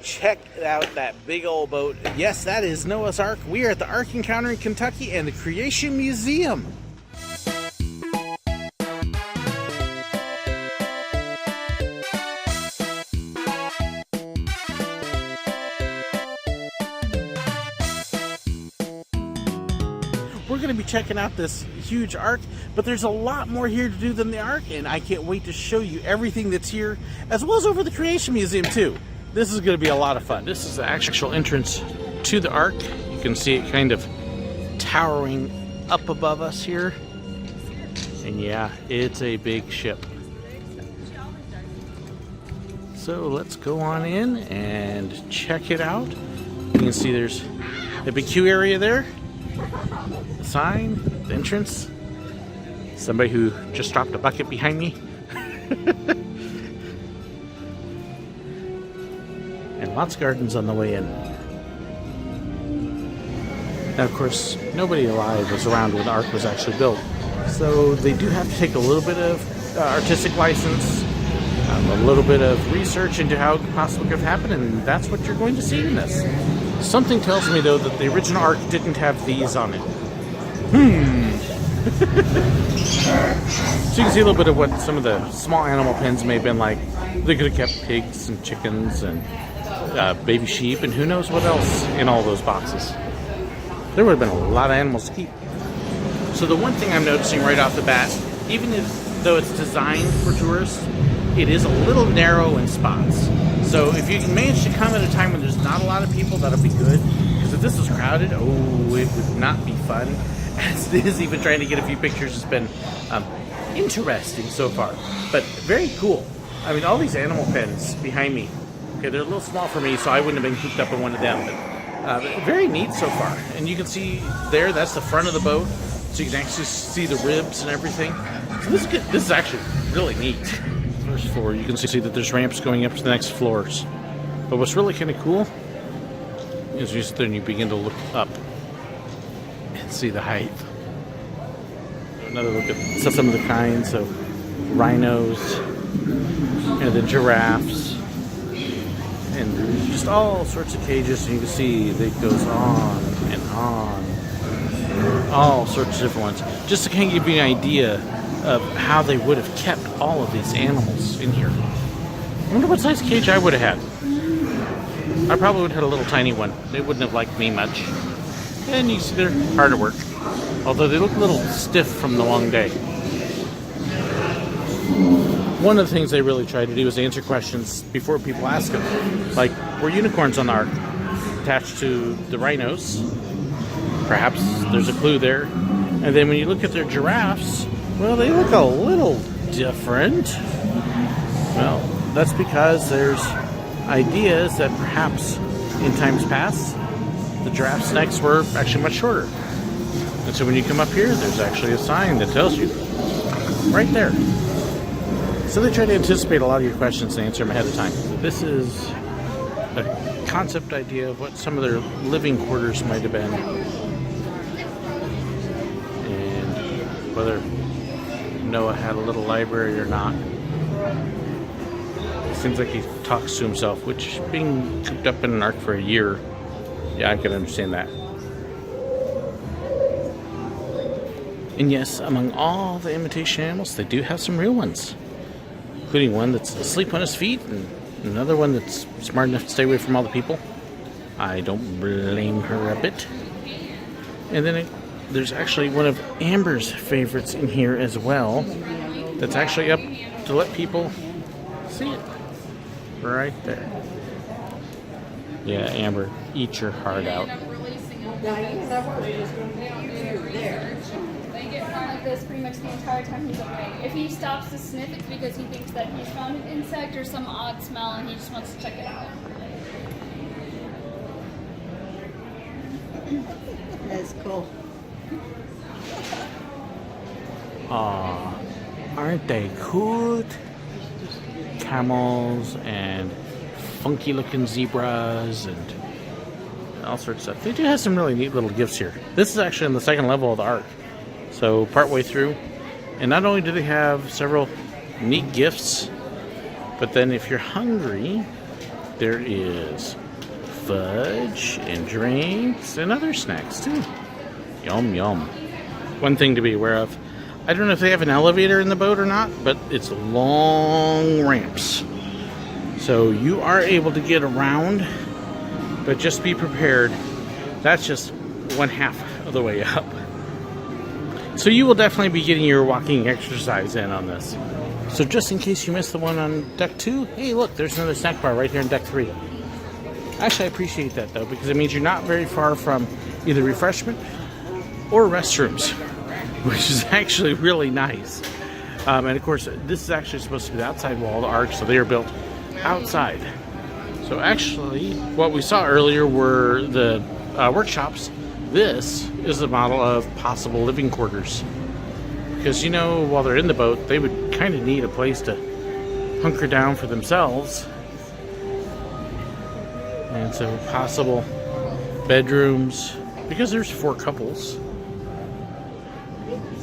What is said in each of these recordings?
Check out that big old boat. Yes, that is Noah's Ark. We are at the Ark Encounter in Kentucky and the Creation Museum. We're going to be checking out this huge Ark, but there's a lot more here to do than the Ark, and I can't wait to show you everything that's here, as well as over the Creation Museum too. This is going to be a lot of fun. This is the actual entrance to the Ark. You can see it kind of towering up above us here. And yeah, it's a big ship. So let's go on in and check it out. You can see there's a big queue area there. The sign, the entrance. Somebody who just dropped a bucket behind me. And lots of gardens on the way in. Now, of course, nobody alive was around when the Ark was actually built. So they do have to take a little bit of artistic license, a little bit of research into how it possibly could have happened, and that's what you're going to see in this. Something tells me, though, that the original Ark didn't have these on it. So you can see a little bit of what some of the small animal pens may have been like. They could have kept pigs and chickens and baby sheep and who knows what else in all those boxes. There would have been a lot of animals to keep. So the one thing I'm noticing right off the bat, even though it's designed for tourists, it is a little narrow in spots. So if you can manage to come at a time when there's not a lot of people, that'll be good. Because if this was crowded, oh, it would not be fun. As it is, even trying to get a few pictures has been interesting so far. But very cool. I mean, all these animal pens behind me, okay, they're a little small for me, so I wouldn't have been cooped up in one of them. But very neat so far. And you can see there, that's the front of the boat. So you can actually see the ribs and everything. So this is good. This is actually really neat. First floor, you can see that there's ramps going up to the next floors. But what's really kind of cool is you sit there and you begin to look up and see the height. Another look at some of the kinds of rhinos and the giraffes and just all sorts of cages. And you can see it goes on and on. All sorts of different ones. Just to kind of give you an idea of how they would have kept all of these animals in here. I wonder what size cage I would have had. I probably would have had a little tiny one. They wouldn't have liked me much. And you see they're hard to work. Although they look a little stiff from the long day. One of the things they really try to do is answer questions before people ask them. Like, were unicorns on the Ark attached to the rhinos? Perhaps there's a clue there. And then when you look at their giraffes, well, they look a little different. Well, that's because there's ideas that perhaps in times past, the giraffes' necks were actually much shorter. And so when you come up here, there's actually a sign that tells you right there. So they try to anticipate a lot of your questions and answer them ahead of time. This is a concept idea of what some of their living quarters might have been. And whether Noah had a little library or not. It seems like he talks to himself, which being cooped up in an Ark for a year, yeah, I can understand that. And yes, among all the imitation animals, they do have some real ones. Including one that's asleep on his feet and another one that's smart enough to stay away from all the people. I don't blame her a bit. And then there's actually one of Amber's favorites in here as well. That's actually up to let people see it. Right there. Yeah, Amber, eat your heart out. Like this pretty much the entire time he's away. If he stops to sniff, it's because he thinks that he's found an insect or some odd smell and he just wants to check it out. That's cool. Aw, aren't they cool? Camels and funky looking zebras and all sorts of stuff. They do have some really neat little gifts here. This is actually on the second level of the Ark. So partway through, and not only do they have several neat gifts, but then if you're hungry, there is fudge and drinks and other snacks too. Yum, yum. One thing to be aware of, I don't know if they have an elevator in the boat or not, but it's long ramps. So you are able to get around, but just be prepared. That's just 1/2 of the way up. So you will definitely be getting your walking exercise in on this. So just in case you missed the one on deck 2, hey look, there's another snack bar right here on deck 3. Actually, I appreciate that though, because it means you're not very far from either refreshment or restrooms, which is actually really nice. And of course, this is actually supposed to be the outside wall of the Ark, so they are built outside. So actually, what we saw earlier were the workshops. This is the model of possible living quarters. Because, you know, while they're in the boat, they would kind of need a place to hunker down for themselves. And so possible bedrooms, because there's 4 couples,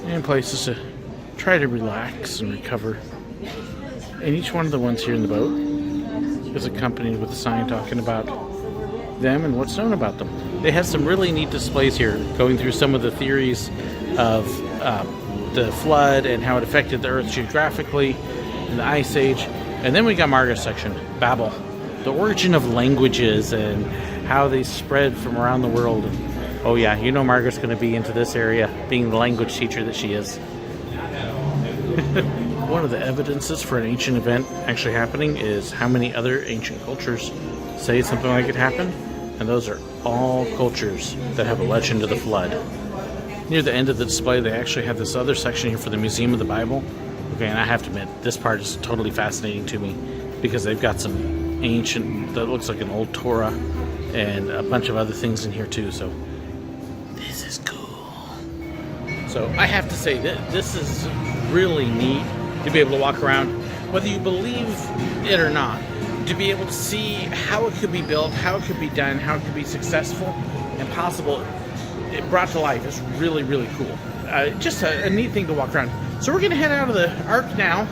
and places to try to relax and recover. And each one of the ones here in the boat is accompanied with a sign talking about them and what's known about them. They have some really neat displays here, going through some of the theories of the flood and how it affected the Earth geographically in the Ice Age. And then we got Marga's section, Babel, the origin of languages and how they spread from around the world. Oh yeah, you know Margaret's going to be into this area, being the language teacher that she is. One of the evidences for an ancient event actually happening is how many other ancient cultures say something like it happened. And those are all cultures that have a legend of the flood. Near the end of the display, they actually have this other section here for the Museum of the Bible. Okay, and I have to admit, this part is totally fascinating to me because they've got some ancient, that looks like an old Torah, and a bunch of other things in here too, so this is cool. So I have to say that this is really neat to be able to walk around, whether you believe it or not, to be able to see how it could be built, how it could be done, how it could be successful and possible. It brought to life. It's really, really cool. Just a neat thing to walk around. So we're going to head out of the Ark now.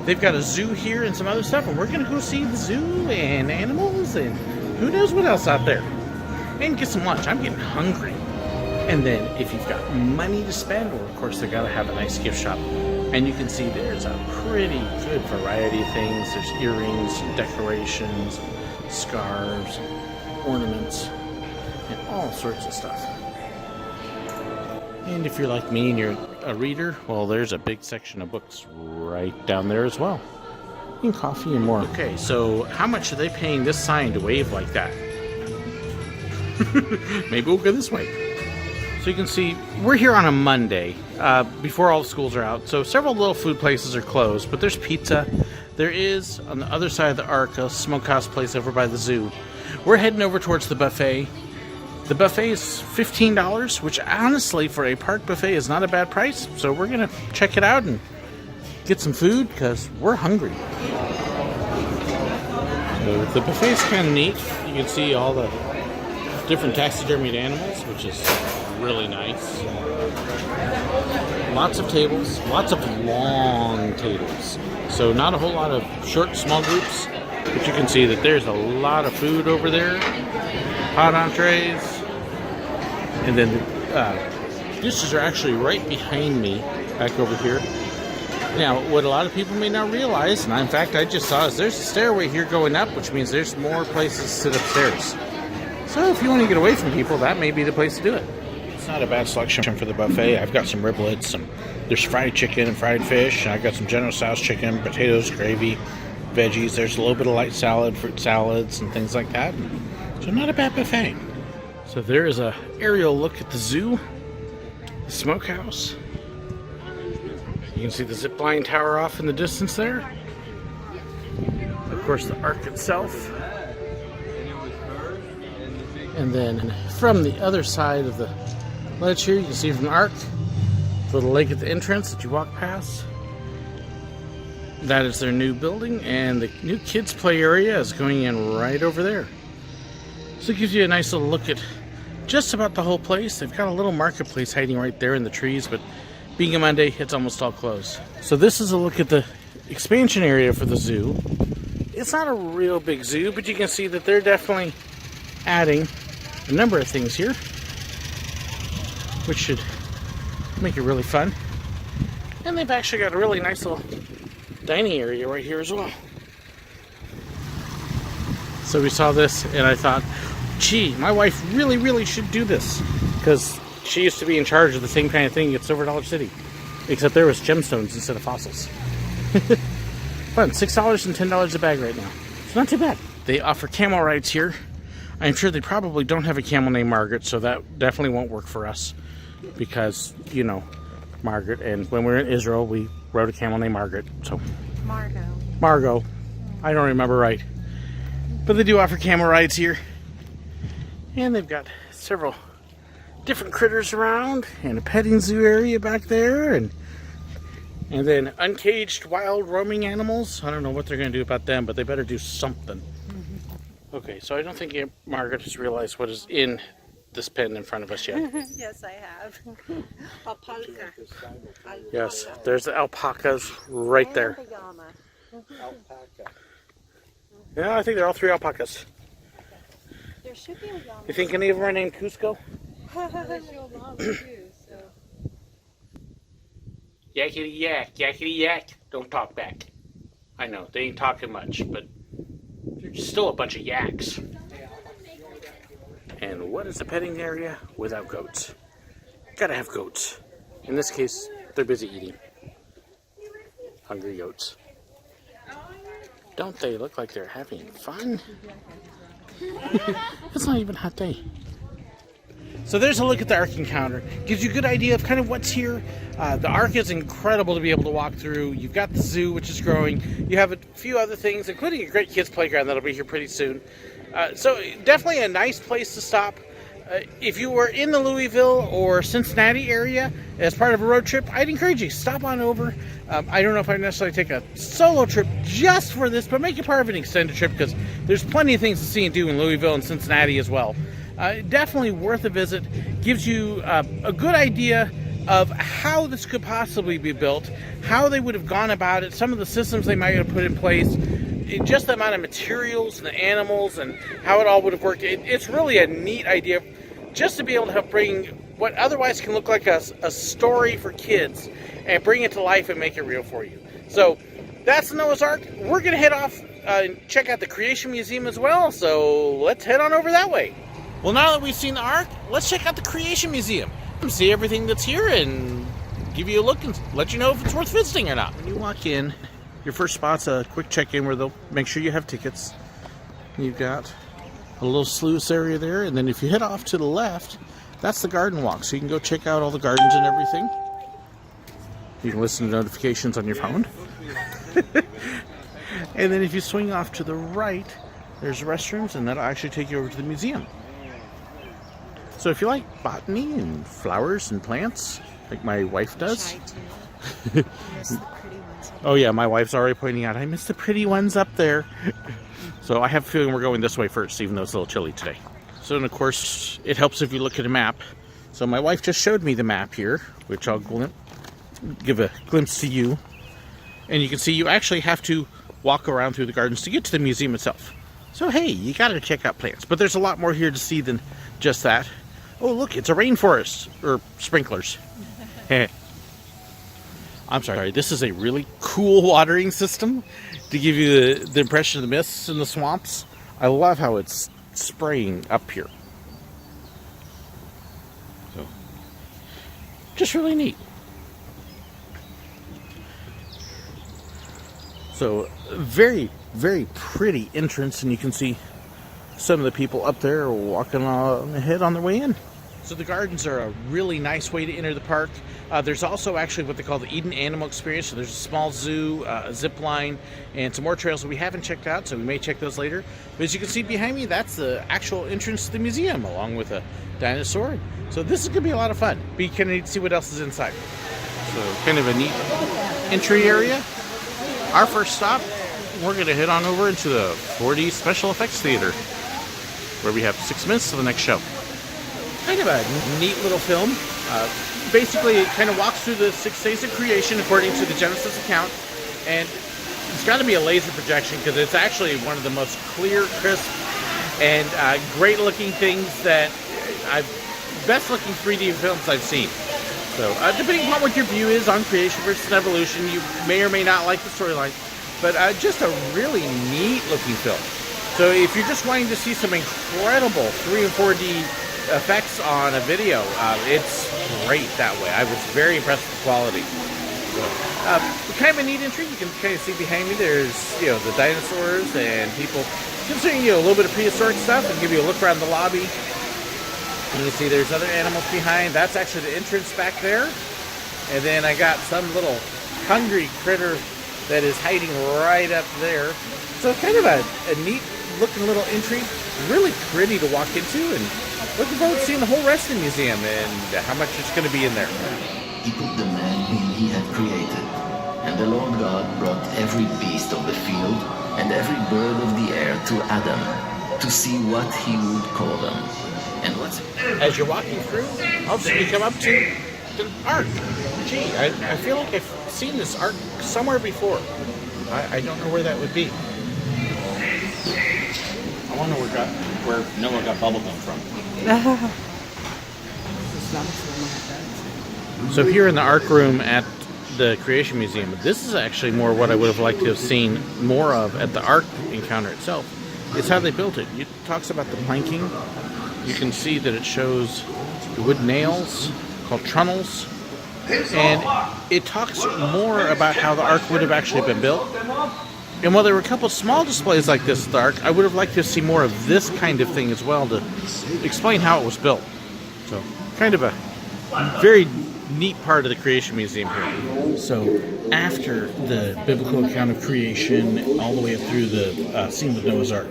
They've got a zoo here and some other stuff, and we're going to go see the zoo and animals and who knows what else out there. And get some lunch. I'm getting hungry. And then if you've got money to spend, well, of course, they got to have a nice gift shop. And you can see there's a pretty good variety of things. There's earrings, decorations, scarves, ornaments, and all sorts of stuff. And if you're like me and you're a reader, well, there's a big section of books right down there as well. And coffee and more. Okay, so how much are they paying this sign to wave like that? Maybe we'll go this way. So you can see, we're here on a Monday, before all the schools are out. So several little food places are closed, but there's pizza. There is, on the other side of the Ark, a smokehouse place over by the zoo. We're heading over towards the buffet. The buffet is $15, which honestly, for a park buffet, is not a bad price. So we're going to check it out and get some food, because we're hungry. So the buffet's kind of neat. You can see all the different taxidermied animals, which is really nice. Lots of tables, lots of long tables. So not a whole lot of short, small groups, but you can see that there's a lot of food over there. Hot entrees. And then the dishes are actually right behind me, back over here. Now, what a lot of people may not realize, and in fact I just saw, is there's a stairway here going up, which means there's more places to sit upstairs. So if you want to get away from people, that may be the place to do it. It's not a bad selection for the buffet. I've got some riblets, there's fried chicken and fried fish, and I've got some General Tso's chicken, potatoes, gravy, veggies. There's a little bit of light salad, fruit salads, and things like that. So not a bad buffet. So there is a aerial look at the zoo, the smokehouse. You can see the zip line tower off in the distance there. Of course, the Ark itself. And then from the other side of the ledge here, you can see from the Ark, the little lake at the entrance that you walk past. That is their new building, and the new kids play area is going in right over there. So it gives you a nice little look at just about the whole place. They've got a little marketplace hiding right there in the trees, but being a Monday, it's almost all closed. So this is a look at the expansion area for the zoo. It's not a real big zoo, but you can see that they're definitely adding a number of things here, which should make it really fun. And they've actually got a really nice little dining area right here as well. So we saw this and I thought, gee, my wife really should do this, because she used to be in charge of the same kind of thing at Silver Dollar City, except there was gemstones instead of fossils. Fun. $6 and $10 a bag right now. It's not too bad. They offer camel rides here. I'm sure they probably don't have a camel named Margaret, so that definitely won't work for us, because, you know, Margaret, and when we were in Israel we rode a camel named Margaret. So Margot. I don't remember right. But they do offer camel rides here. And they've got several different critters around, and a petting zoo area back there, and then uncaged wild roaming animals. I don't know what they're going to do about them, but they better do something. Okay, so I don't think Aunt Margaret has realized what is in this pen in front of us yet. Yes, I have. Alpaca. Yes, there's the alpacas right there. Alpaca. Yeah, I think they're all 3 alpacas. There should be a llama. You think any of them are named Cusco? Yakety yak, yakety yak. Don't talk back. I know, they ain't talking much, but they're still a bunch of yaks. And what is a petting area without goats? Gotta have goats. In this case, they're busy eating. Hungry goats. Don't they look like they're having fun? It's not even a hot day. So there's a look at the Ark Encounter. Gives you a good idea of kind of what's here. The Ark is incredible to be able to walk through. You've got the zoo, which is growing. You have a few other things, including a great kids playground that'll be here pretty soon. So definitely a nice place to stop. If you were in the Louisville or Cincinnati area as part of a road trip, I'd encourage you, stop on over. I don't know if I'd necessarily take a solo trip just for this, but make it part of an extended trip, because there's plenty of things to see and do in Louisville and Cincinnati as well. Definitely worth a visit. Gives you a good idea of how this could possibly be built, how they would have gone about it, some of the systems they might have put in place, just the amount of materials and the animals and how it all would have worked. It's really a neat idea just to be able to help bring what otherwise can look like a story for kids and bring it to life and make it real for you. So that's the Noah's Ark. We're going to head off and check out the Creation Museum as well, so let's head on over that way. Well, now that we've seen the Ark, let's check out the Creation Museum. See everything that's here and give you a look and let you know if it's worth visiting or not. When you walk in, your first spot's a quick check-in where they'll make sure you have tickets. You've got a little sluice area there, and then if you head off to the left, that's the garden walk, so you can go check out all the gardens and everything. You can listen to notifications on your phone. And then if you swing off to the right, there's restrooms, and that'll actually take you over to the museum. So if you like botany and flowers and plants, like my wife does. Oh yeah, my wife's already pointing out, I missed the pretty ones up there. So I have a feeling we're going this way first, even though it's a little chilly today. So, and of course, it helps if you look at a map. So my wife just showed me the map here, which I'll give a glimpse to you. And you can see you actually have to walk around through the gardens to get to the museum itself. So hey, you gotta check out plants. But there's a lot more here to see than just that. Oh look, it's a rainforest, or sprinklers. I'm sorry, this is a really cool watering system to give you the impression of the mists in the swamps. I love how it's spraying up here. So, just really neat. So, very, very pretty entrance, and you can see some of the people up there walking ahead on their way in. So the gardens are a really nice way to enter the park. There's also actually what they call the Eden Animal Experience. So there's a small zoo, a zip line, and some more trails that we haven't checked out, so we may check those later. But as you can see behind me, that's the actual entrance to the museum, along with a dinosaur. So this is going to be a lot of fun. But you can see what else is inside. So kind of a neat entry area. Our first stop, we're going to head on over into the 4D Special Effects Theater, where we have 6 minutes to the next show. Kind of a neat little film. Basically, it kind of walks through the 6 days of creation according to the Genesis account, and It's got to be a laser projection because it's actually one of the most clear, crisp, and great-looking things that best-looking 3D films I've seen. So, depending upon what your view is on creation versus evolution, you may or may not like the storyline, but just a really neat-looking film. So, if you're just wanting to see some incredible 3 and 4D effects on a video, it's great that way. I was very impressed with the quality. Kind of a neat entry. You can kind of see behind me there's, the dinosaurs and people considering, a little bit of prehistoric stuff, and give you a look around the lobby. You can see there's other animals behind. That's actually the entrance back there. And then I got some little hungry critter that is hiding right up there. So kind of a neat looking little entry. Really pretty to walk into, and looking forward to seeing the whole rest of the museum and how much it's going to be in there. He took the man whom he had created, and the Lord God brought every beast of the field and every bird of the air to Adam to see what he would call them. And what's... As you're walking through, all of a sudden you come up to the Ark. Gee, I feel like I've seen this Ark somewhere before. I don't know where that would be. I wonder where Noah got bubblegum from. So here in the Ark room at the Creation Museum, this is actually more what I would have liked to have seen more of at the Ark Encounter itself. It's how they built it. It talks about the planking. You can see that it shows the wood nails called trunnels. And it talks more about how the Ark would have actually been built. And while there were a couple of small displays like this at the Ark, I would have liked to see more of this kind of thing as well to explain how it was built. So, kind of a very neat part of the Creation Museum here. So, after the biblical account of creation, all the way up through the scene with Noah's Ark,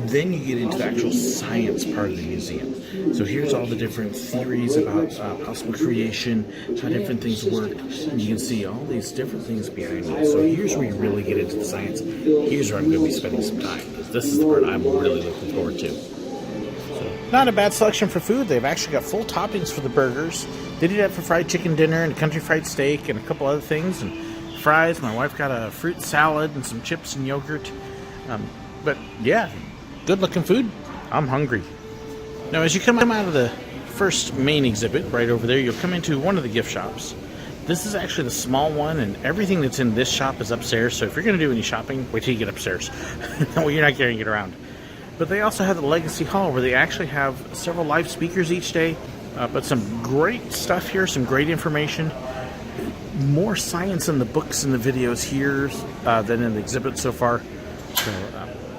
then you get into the actual science part of the museum. So here's all the different theories about possible creation, how different things work, and you can see all these different things behind me. So here's where you really get into the science. Here's where I'm going to be spending some time, because this is the part I'm really looking forward to. So, not a bad selection for food. They've actually got full toppings for the burgers. They did have for fried chicken dinner and country fried steak and a couple other things, and fries. My wife got a fruit salad and some chips and yogurt. But yeah, good looking food. I'm hungry. Now as you come out of the first main exhibit right over there, you'll come into one of the gift shops. This is actually the small one, and everything that's in this shop is upstairs. So if you're going to do any shopping, wait till you get upstairs. Well, you're not carrying it around. But they also have the Legacy Hall, where they actually have several live speakers each day. But some great stuff here, some great information. More science in the books and the videos here than in the exhibit so far. So,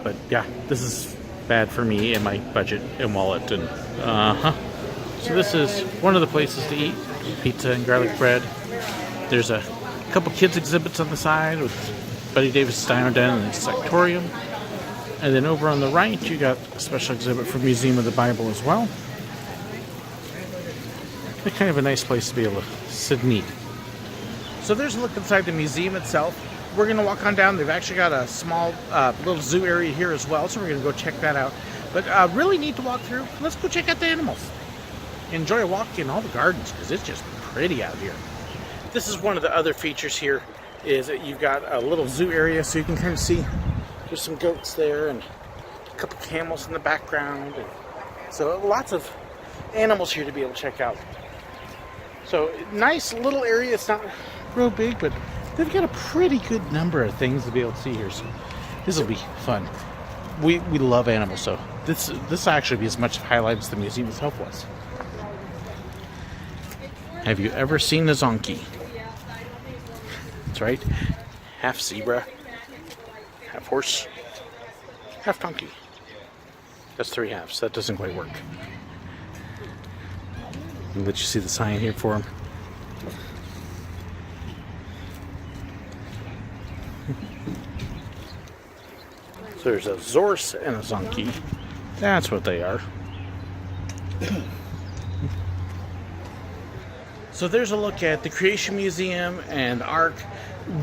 but yeah, this is bad for me and my budget and wallet. And So this is one of the places to eat. Pizza and garlic bread. There's a couple kids exhibits on the side with Betty Davis Dino Den and the Insectorium. And then over on the right, you got a special exhibit for Museum of the Bible as well. It's kind of a nice place to be able to sit and eat. So there's a look inside the museum itself. We're going to walk on down. They've actually got a small little zoo area here as well, so we're going to go check that out. But really neat to walk through. Let's go check out the animals. Enjoy a walk in all the gardens, because it's just pretty out here. This is one of the other features here, is that you've got a little zoo area, so you can kind of see there's some goats there and a couple camels in the background. And so lots of animals here to be able to check out. So nice little area. It's not real big, but they've got a pretty good number of things to be able to see here. So this will be fun. We love animals, so this will actually be as much of a highlight as the museum itself was. Have you ever seen a zonkey? That's right. Half zebra, half horse, half donkey. That's 3 halves. That doesn't quite work. I'll let you see the sign here for him. So there's a Zorse and a Zonkey. That's what they are. So there's a look at the Creation Museum and Ark.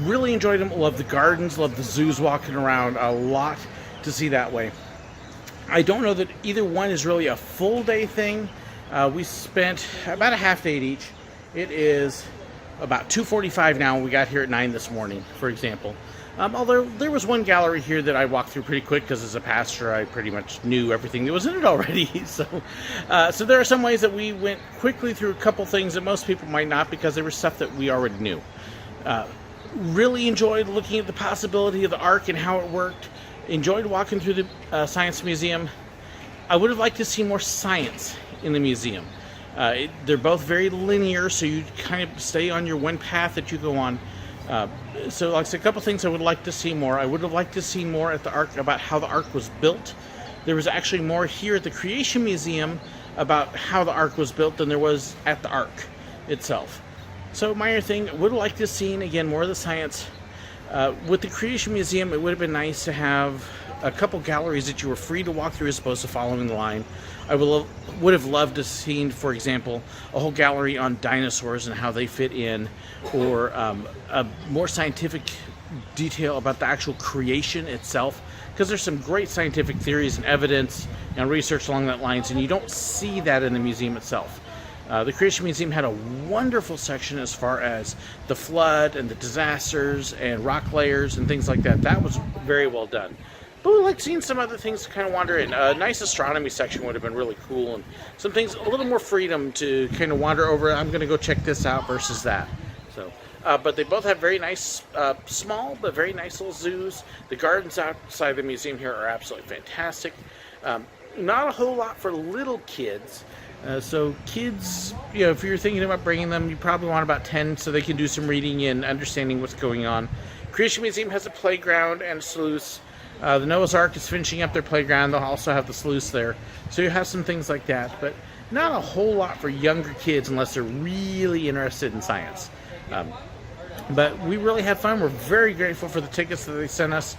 Really enjoyed them. Love the gardens. Love the zoos walking around. A lot to see that way. I don't know that either one is really a full day thing. We spent about a half day at each. It is about 2:45 now. We got here at 9 this morning, for example. Although there was one gallery here that I walked through pretty quick because as a pastor I pretty much knew everything that was in it already. So there are some ways that we went quickly through a couple things that most people might not, because there was stuff that we already knew. Really enjoyed looking at the possibility of the Ark and how it worked. Enjoyed walking through the Science Museum. I would have liked to see more science in the museum. They're both very linear, so you kind of stay on your one path that you go on. So like I said, a couple things I would like to see more. I would have liked to see more at the Ark about how the Ark was built. There was actually more here at the Creation Museum about how the Ark was built than there was at the Ark itself. So minor thing, would have liked to see, again, more of the science. With the Creation Museum, it would have been nice to have a couple galleries that you were free to walk through as opposed to following the line. I would have loved to have seen, for example, a whole gallery on dinosaurs and how they fit in, or a more scientific detail about the actual creation itself, because there's some great scientific theories and evidence and research along that lines, and you don't see that in the museum itself. The Creation Museum had a wonderful section as far as the flood and the disasters and rock layers and things like that. That was very well done. But we like seeing some other things to kind of wander in. A nice astronomy section would have been really cool, and some things, a little more freedom to kind of wander over. I'm going to go check this out versus that. So, but they both have very nice, small but very nice little zoos. The gardens outside the museum here are absolutely fantastic. Not a whole lot for little kids. So kids, if you're thinking about bringing them, you probably want about 10 so they can do some reading and understanding what's going on. Creation Museum has a playground and a sluice. The Noah's Ark is finishing up their playground. They'll also have the sluice there. So you have some things like that, but not a whole lot for younger kids unless they're really interested in science. But we really had fun. We're very grateful for the tickets that they sent us.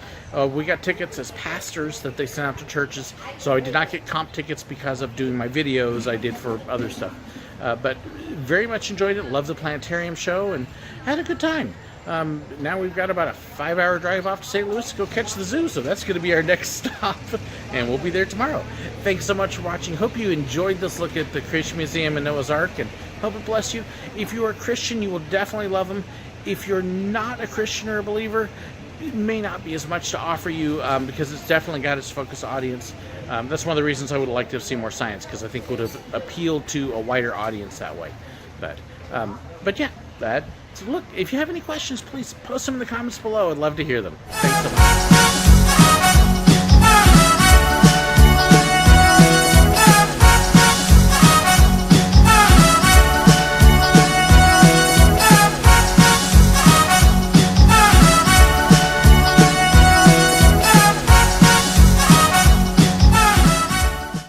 We got tickets as pastors that they sent out to churches. So I did not get comp tickets because of doing my videos I did for other stuff. But very much enjoyed it. Loved the planetarium show and had a good time. Now we've got about a 5-hour drive off to St. Louis to go catch the zoo. So that's going to be our next stop. And we'll be there tomorrow. Thanks so much for watching. Hope you enjoyed this look at the Creation Museum and Noah's Ark. And hope it bless you. If you are a Christian, you will definitely love them. If you're not a Christian or a believer, it may not be as much to offer you because it's definitely got its focus audience. That's one of the reasons I would like to have seen more science, because I think it would have appealed to a wider audience that way. But yeah, so look, if you have any questions, please post them in the comments below. I'd love to hear them. Thanks so much.